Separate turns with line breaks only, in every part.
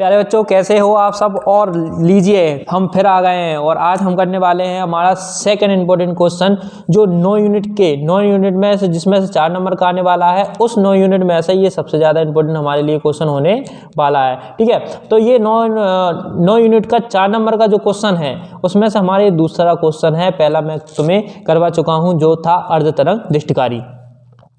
प्यारे बच्चों, कैसे हो आप सब। और लीजिए हम फिर आ गए हैं और आज हम करने वाले हैं हमारा सेकंड इंपॉर्टेंट क्वेश्चन, जो 9 यूनिट में से जिसमें से 4 नंबर का आने वाला है। उस 9 यूनिट में से ये सबसे ज़्यादा इंपॉर्टेंट हमारे लिए क्वेश्चन होने वाला है। ठीक है, तो ये 9 यूनिट का 4 नंबर का जो क्वेश्चन है उसमें से हमारे दूसरा क्वेश्चन है। पहला मैं तुम्हें करवा चुका हूँ जो था अर्धतरंग दृष्टिकारी।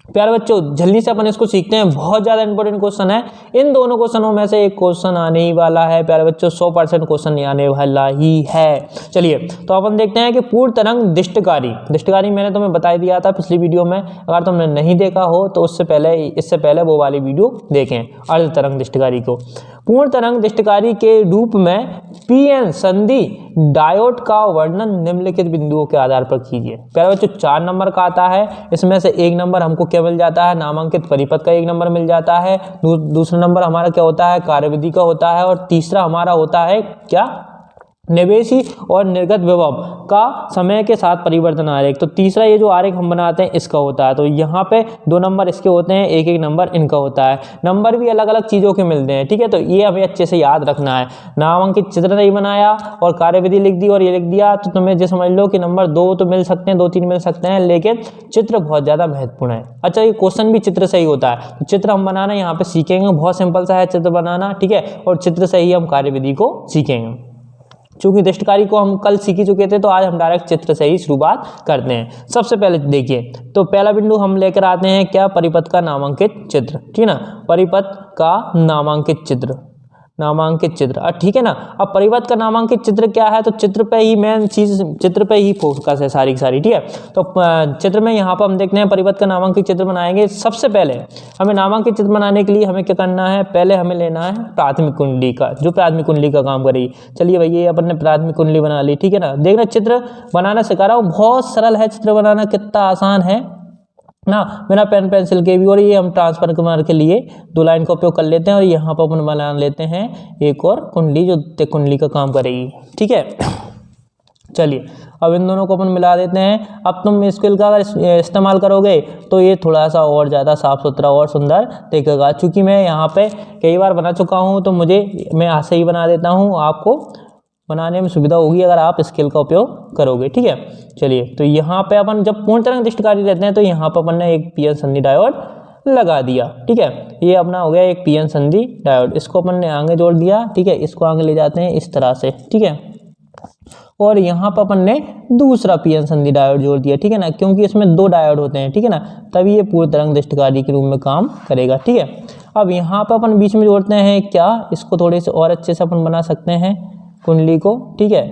प्यारे बच्चों, जल्दी से अपन इसको सीखते हैं, बहुत ज़्यादा इंपॉर्टेंट क्वेश्चन है। इन दोनों क्वेश्चनों में से एक क्वेश्चन आने ही वाला है प्यारे बच्चों, 100% क्वेश्चन आने वाला ही है। चलिए तो अपन देखते हैं कि पूर्ण तरंग दृष्टिकारी मैंने तुम्हें बता दिया था पिछली वीडियो में। अगर तुमने नहीं देखा हो तो इससे पहले वो वाली वीडियो देखें, अर्धतरंग दृष्टिकारी को। पूर्ण तरंग दृष्टिकारी के रूप में पीएन संधि डायोड का वर्णन निम्नलिखित बिंदुओं के आधार पर कीजिए। प्यारे बच्चों, 4 नंबर का आता है। इसमें से 1 नंबर हमको क्या मिल जाता है, नामांकित परिपथ का 1 नंबर मिल जाता है। दूसरा नंबर हमारा क्या होता है, कार्यविधि का होता है। और तीसरा हमारा होता है क्या, निवेशी और निर्गत विभव का समय के साथ परिवर्तन आरेख। तो तीसरा ये जो आरेख हम बनाते हैं इसका होता है। तो यहाँ पे 2 नंबर इसके होते हैं, 1 नंबर इनका होता है। नंबर भी अलग अलग चीज़ों के मिलते हैं। ठीक है, तो ये हमें अच्छे से याद रखना है। नामांकित चित्र नहीं बनाया और कार्यविधि लिख दी और ये लिख दिया तो तुम्हें जो समझ लो कि नंबर 2 तो मिल सकते हैं, 2-3 मिल सकते हैं, लेकिन चित्र बहुत ज़्यादा महत्वपूर्ण है। अच्छा, ये क्वेश्चन भी चित्र से ही होता है। तो चित्र हम बनाना यहाँ पे सीखेंगे, बहुत सिंपल सा है चित्र बनाना। ठीक है, और चित्र से ही हम कार्यविधि को सीखेंगे। चूंकि दृष्टिकारी को हम कल सीख चुके थे तो आज हम डायरेक्ट चित्र से ही शुरुआत करते हैं। सबसे पहले देखिए, तो पहला बिंदु हम लेकर आते हैं क्या, परिपथ का नामांकित चित्र। ठीक है ना, परिपथ का नामांकित चित्र। ठीक है ना। अब परिपथ का नामांकित चित्र क्या है, तो चित्र पे ही मेन चीज, चित्र पे ही फोकस है सारी की सारी। ठीक है, तो चित्र में यहाँ पर हम देखते हैं परिपथ का नामांकित चित्र बनाएंगे। सबसे पहले हमें नामांकित चित्र बनाने के लिए हमें क्या करना है, पहले हमें लेना है प्राथमिक कुंडली का, जो प्राथमिक कुंडली का काम करेगी। चलिए भैया, अपन ने प्राथमिक कुंडली बना ली। ठीक है ना, देखना चित्र बनाना सिखा रहा हूँ, बहुत सरल है चित्र बनाना, कितना आसान है ना, बिना पेन पेंसिल के भी। और ये हम ट्रांसफार्मर के लिए 2 लाइन का उपयोग कर लेते हैं और यहाँ पर अपन बना लेते हैं एक और कुंडली जो कुंडली का काम करेगी। ठीक है, चलिए अब इन दोनों को अपन मिला देते हैं। अब तुम स्केल का अगर इस्तेमाल करोगे तो ये थोड़ा सा और ज़्यादा साफ सुथरा और सुंदर दिखेगा। चूँकि मैं यहाँ पे कई बार बना चुका हूँ तो मैं हाथ से ही बना देता हूँ, आपको बनाने में सुविधा होगी अगर आप स्केल का उपयोग करोगे। ठीक है, चलिए तो यहाँ पे अपन जब पूर्ण तरंग दृष्टिकारी रहते हैं तो यहाँ पर अपन ने एक पीएन संधि डायोड लगा दिया। ठीक है, ये अपना हो गया एक पीएन संधि डायोड, इसको अपन ने आगे जोड़ दिया। ठीक है, इसको आगे ले जाते हैं इस तरह से। ठीक है, और यहाँ पर अपन ने दूसरा पीएन संधि डायोड जोड़ दिया। ठीक है ना, क्योंकि इसमें 2 डायोड होते हैं। ठीक है ना, तभी ये पूर्ण तरंग दृष्टिकारी के रूप में काम करेगा। ठीक है, अब यहाँ पर अपन बीच में जोड़ते हैं क्या, इसको थोड़े से और अच्छे से अपन बना सकते हैं कुंडली को। ठीक है,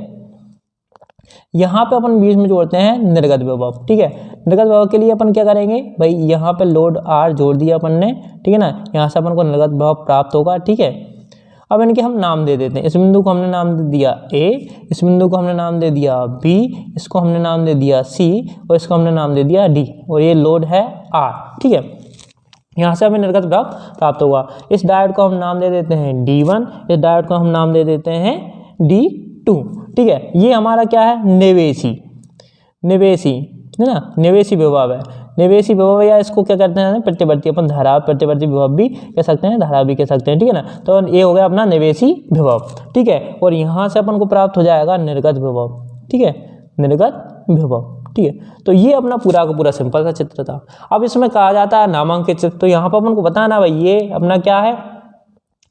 यहाँ पे अपन बीच में जोड़ते हैं निर्गत विभव। ठीक है, निर्गत विभव के लिए अपन क्या करेंगे भाई, यहाँ पे लोड R जोड़ दिया अपन ने। ठीक है ना, यहाँ से अपन को निर्गत विभव प्राप्त होगा। ठीक है, अब इनके हम नाम दे देते हैं। इस बिंदु को हमने नाम दे दिया A, इस बिंदु को हमने नाम दे दिया B, इसको हमने नाम दे दिया C और इसको हमने नाम दे दिया D, और ये लोड है R। ठीक है, यहाँ से हमें निर्गत विभव प्राप्त होगा। इस डायोड को हम नाम दे देते हैं D1, इस डायोड को हम नाम दे देते हैं D2। ठीक है, ये हमारा क्या है, निवेशी है ना, निवेशी विभव है। निवेशी विभव, या इसको क्या करते हैं प्रतिवर्ती, अपन धारा प्रतिवर्ती विभव भी कह सकते हैं, धारा भी कह सकते हैं। ठीक है ना, तो ये हो गया अपना निवेशी विभव। ठीक है, और यहाँ से अपन को प्राप्त हो जाएगा निर्गत विभव। ठीक है, निर्गत विभव। ठीक है, तो ये अपना पूरा का पूरा सिंपल सा चित्र था। अब इसमें कहा जाता है नामांकित चित्र। तो यहाँ पर अपन को बताना भाई, ये अपना क्या है,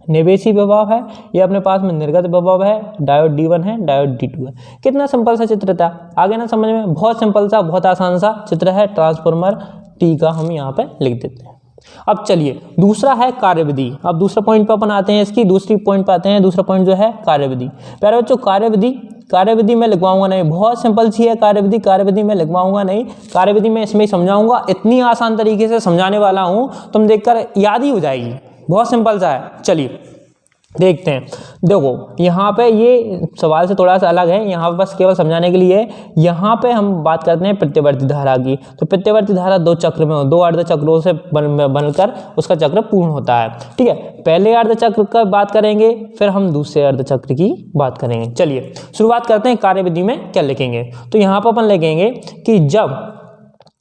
निवेशी विभव है, ये अपने पास में निर्गत विभव है, डायोड D1 है, डायोड D2 है। कितना सिंपल सा चित्र था, आगे ना समझ में, बहुत सिंपल सा, बहुत आसान सा चित्र है। ट्रांसफार्मर T का हम यहाँ पे लिख देते हैं। अब चलिए दूसरा है कार्यविधि। अब दूसरा पॉइंट पर अपन आते हैं, इसकी दूसरी पॉइंट पर आते हैं। दूसरा पॉइंट जो है कार्यविधि। प्यारे बच्चों, कार्यविधि में लिखवाऊंगा नहीं, बहुत सिंपल सी है कार्यविधि में लिखवाऊंगा नहीं, कार्यविधि में इसमें समझाऊंगा। इतनी आसान तरीके से समझाने वाला हूँ तुम देखकर याद ही हो जाएगी, बहुत सिंपल सा है। चलिए देखते हैं। देखो यहाँ पे ये सवाल से थोड़ा सा अलग है, यहाँ पे बस केवल समझाने के लिए। यहाँ पे हम बात करते हैं प्रत्यवर्ती धारा की। तो प्रत्यवर्ती धारा 2 चक्र में, 2 अर्ध चक्रों से बनकर उसका चक्र पूर्ण होता है। ठीक है, पहले अर्ध चक्र का बात करेंगे, फिर हम दूसरे अर्ध चक्र की बात करेंगे। चलिए शुरुआत करते हैं, कार्यविधि में क्या लिखेंगे। तो यहाँ पर अपन लिखेंगे कि जब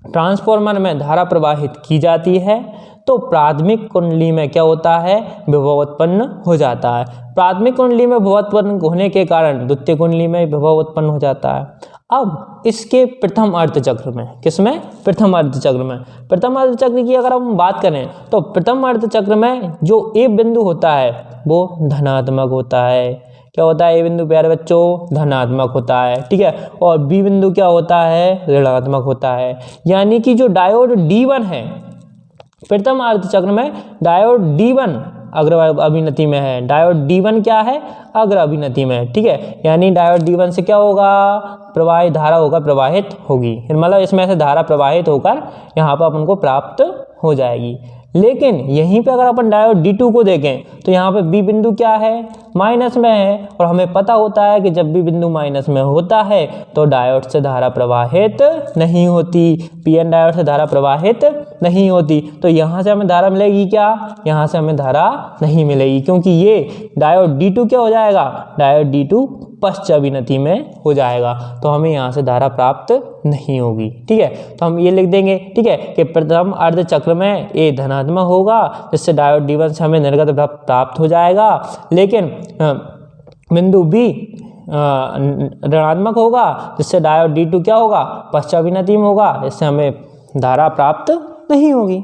ट्रांसफार्मर में धारा प्रवाहित की जाती है तो प्राथमिक कुंडली में क्या होता है, विभव उत्पन्न हो जाता है। प्राथमिक कुंडली में विभव उत्पन्न होने के कारण द्वितीय कुंडली में विभव उत्पन्न हो जाता है। अब इसके प्रथम अर्धचक्र में, किसमें, प्रथम अर्धचक्र में, प्रथम अर्धचक्र की अगर हम बात करें तो प्रथम अर्धचक्र में जो ए बिंदु होता है वो धनात्मक होता है। क्या होता है, ए बिंदु प्यारे बच्चों धनात्मक होता है, ठीक है, और बी बिंदु क्या होता है, ऋणात्मक होता है। यानी कि जो डायोड D1 है प्रथम अर्धचक्र में, डायोड D1 अग्र अभिनति में है, डायोड D1 क्या है, अग्र अभिनति में है, ठीक है। यानी डायोड D1 से क्या होगा, प्रवाहित धारा होकर प्रवाहित होगी, मतलब इसमें से धारा प्रवाहित होकर यहाँ पर अपन को प्राप्त हो जाएगी। लेकिन यहीं पे अगर अपन डायोड D2 को देखें तो यहाँ पे बी बिंदु क्या है, माइनस में है, और हमें पता होता है कि जब बी बिंदु माइनस में होता है तो डायोड से धारा प्रवाहित नहीं होती, पीएन डायोड से धारा प्रवाहित नहीं होती। तो यहाँ से हमें धारा मिलेगी क्या, यहाँ से हमें धारा नहीं मिलेगी, क्योंकि ये डायोड D2 क्या हो जाएगा, डायोड D2 पश्च अभिनति में हो जाएगा, तो हमें यहाँ से धारा प्राप्त नहीं होगी, ठीक है। तो हम ये लिख देंगे, ठीक है, कि प्रथम अर्धचक्र में ए धनात्मक होगा जिससे डायोड D1 से हमें निर्गत प्राप्त हो जाएगा, लेकिन बिंदु बी ऋणात्मक होगा जिससे डायोड D2 क्या होगा, पश्च अभिनति में होगा, इससे हमें धारा प्राप्त नहीं होगी।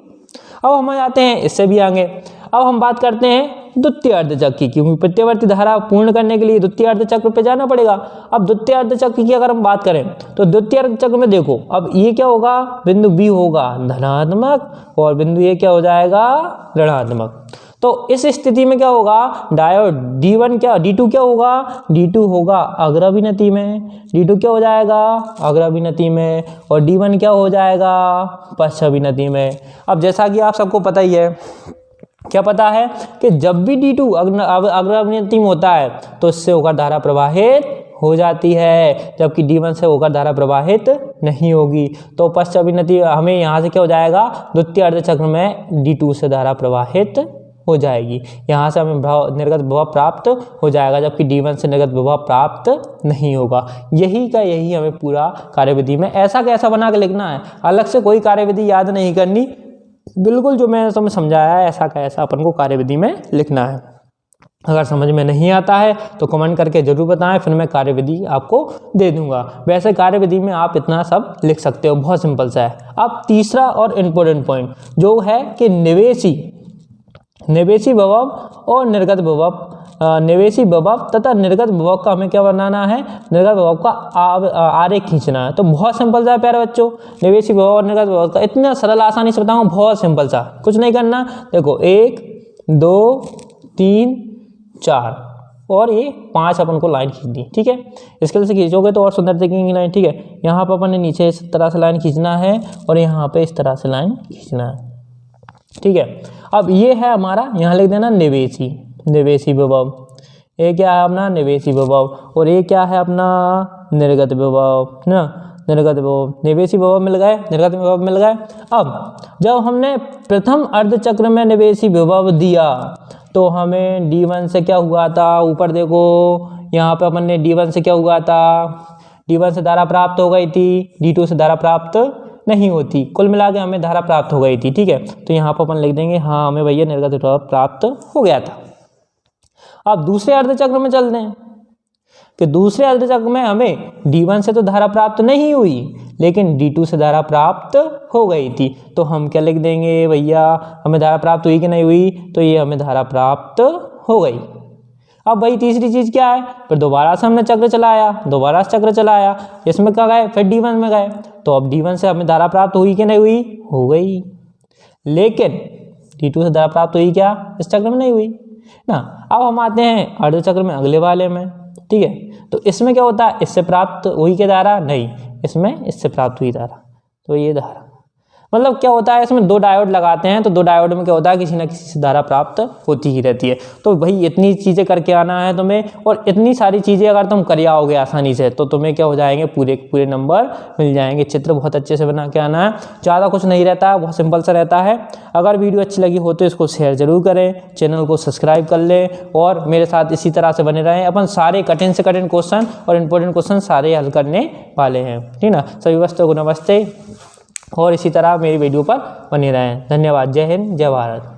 अब हम आ जाते हैं इससे भी आगे। अब हम बात करते हैं द्वितीय अर्धचक्र की, क्योंकि प्रत्यवर्ती धारा पूर्ण करने के लिए द्वितीय अर्धचक्र पे जाना पड़ेगा। अब द्वितीय अर्धचक्र की अगर हम बात करें तो द्वितीय अर्धचक्र में देखो, अब ये क्या होगा, बिंदु बी होगा धनात्मक और बिंदु ए क्या हो जाएगा, ऋणात्मक। तो इस स्थिति में क्या होगा, डायोड D1 क्या, D2 क्या होगा, D2 होगा अग्र अभिनति में, D2 क्या हो जाएगा, अग्र अभिनति में, और D1 क्या हो जाएगा, पश्च अभिनति में। अब जैसा कि आप सबको पता ही है, क्या पता है कि जब भी D2 अग्र अभिनति में होता है तो इससे होकर धारा प्रवाहित हो जाती है, जबकि D1 से होकर धारा प्रवाहित नहीं होगी। तो पश्च अभिनति हमें यहाँ से क्या हो जाएगा, द्वितीय अर्धचक्र में D2 से धारा प्रवाहित हो जाएगी, यहाँ से हमें निर्गत विभव प्राप्त हो जाएगा, जबकि D1 से निर्गत विभव प्राप्त नहीं होगा। यही का यही हमें पूरा कार्यविधि में ऐसा कैसा बना के लिखना है, अलग से कोई कार्यविधि याद नहीं करनी, बिल्कुल जो मैंने तुम्हें समझाया है ऐसा का ऐसा अपन को कार्यविधि में लिखना है। अगर समझ में नहीं आता है तो कमेंट करके जरूर बताएं, फिर मैं कार्यविधि आपको दे दूंगा। वैसे कार्यविधि में आप इतना सब लिख सकते हो, बहुत सिंपल सा है। अब तीसरा और इम्पोर्टेंट पॉइंट जो है कि निवेशी विभव और निर्गत विभव, निवेशी विभव तथा निर्गत विभव का हमें क्या बनाना है, निर्गत विभव का आरेख खींचना है। तो बहुत सिंपल सा है प्यारे बच्चों, निवेशी विभव और निर्गत विभव का इतना सरल आसानी से बताऊंगा, बहुत सिंपल सा, कुछ नहीं करना। देखो 1 2 3 4 और ये 5 अपन को लाइन खींच दी, ठीक है। इसके लिए से खींचोगे तो और सुंदर दिखेंगी लाइन, ठीक है। यहाँ पर अपन ने नीचे इस तरह से लाइन खींचना है और यहाँ पे इस तरह से लाइन खींचना है, ठीक है। अब ये है हमारा, यहाँ लिख देना निवेशी विभव, ये क्या है अपना निवेशी विभव, और ये क्या है अपना निर्गत विभव ना, निर्गत विभव, निवेशी विभव मिल गए, निर्गत विभव मिल गए। अब जब हमने प्रथम अर्धचक्र में निवेशी विभव दिया तो हमें D1 से क्या हुआ था, ऊपर देखो यहाँ पे अपन ने D1 से क्या हुआ था, D1 से धारा प्राप्त हो गई थी, D2 से धारा प्राप्त नहीं होती, कुल मिला के हमें धारा प्राप्त हो गई थी, ठीक है। तो यहाँ पर अपन लिख देंगे हाँ हमें भैया निर्गत विभव प्राप्त हो गया था। अब दूसरे अर्धचक्र में चलते हैं कि दूसरे अर्धचक्र में हमें D1 से तो धारा प्राप्त नहीं हुई, लेकिन D2 से धारा प्राप्त हो गई थी। तो हम क्या लिख देंगे भैया, हमें धारा प्राप्त हुई कि नहीं हुई, तो ये हमें धारा प्राप्त हो गई। अब भाई तीसरी चीज क्या है, फिर दोबारा से हमने चक्र चलाया, दोबारा से चक्र चलाया, इसमें क्या गए, फिर D1 में गए, तो अब D1 से हमें धारा प्राप्त हुई कि नहीं हुई, हो गई, लेकिन D2 से धारा प्राप्त हुई क्या, इस चक्र में नहीं हुई ना। अब हम आते हैं अर्धचक्र में अगले वाले में, ठीक है। तो इसमें क्या होता है, इससे प्राप्त हुई क्या धारा, नहीं, इसमें इससे प्राप्त हुई धारा, तो ये धारा मतलब क्या होता है, इसमें 2 डायोड लगाते हैं तो 2 डायोड में क्या होता है, किसी ना किसी से धारा प्राप्त होती ही रहती है। तो भाई इतनी चीज़ें करके आना है तुम्हें, और इतनी सारी चीज़ें अगर तुम कर आओगे आसानी से तो तुम्हें क्या हो जाएंगे, पूरे पूरे नंबर मिल जाएंगे। चित्र बहुत अच्छे से बना के आना है, ज़्यादा कुछ नहीं रहता है, बहुत सिंपल सा रहता है। अगर वीडियो अच्छी लगी हो तो इसको शेयर जरूर करें, चैनल को सब्सक्राइब कर लें और मेरे साथ इसी तरह से बने रहें। अपन सारे कठिन से कठिन क्वेश्चन और इंपॉर्टेंट क्वेश्चन सारे हल करने वाले हैं, ठीक ना। सभी बच्चों को नमस्ते, और इसी तरह मेरी वीडियो पर बने रहें। धन्यवाद। जय हिंद, जय भारत।